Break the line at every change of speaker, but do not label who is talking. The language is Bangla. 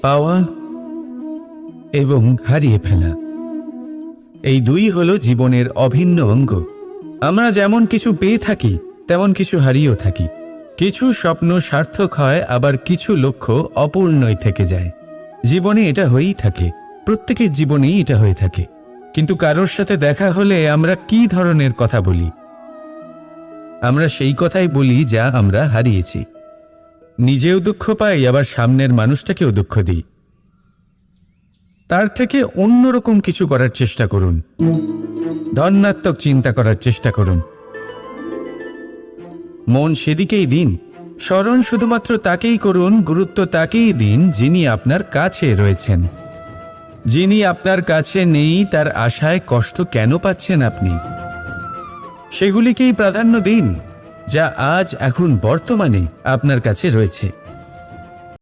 পাওয়া এবং হারিয়ে ফেলা, এই দুই হলো জীবনের অভিন্ন অঙ্গ। আমরা যেমন কিছু পেয়ে থাকি তেমন কিছু হারিয়েও থাকি। কিছু স্বপ্ন সার্থক হয়, আবার কিছু লক্ষ্য অপূর্ণই থেকে যায়। জীবনে এটা হয়েই থাকে, প্রত্যেকের জীবনেই এটা হয়ে থাকে। কিন্তু কারোর সাথে দেখা হলে আমরা কি ধরনের কথা বলি? আমরা সেই কথাই বলি যা আমরা হারিয়েছি। নিজেও দুঃখ পাই, আবার সামনের মানুষটাকেও দুঃখ দিই। তার থেকে অন্যরকম কিছু করার চেষ্টা করুন, ধনাত্মক চিন্তা করার চেষ্টা করুন। মন সেদিকেই দিন, স্মরণ শুধুমাত্র তাকেই করুন, গুরুত্ব তাকেই দিন যিনি আপনার কাছে রয়েছেন। যিনি আপনার কাছে নেই তার আশায় কষ্ট কেন পাচ্ছেন আপনি? সেগুলিকেই প্রাধান্য দিন যা আজ এখন বর্তমানে আপনার কাছে রয়েছে।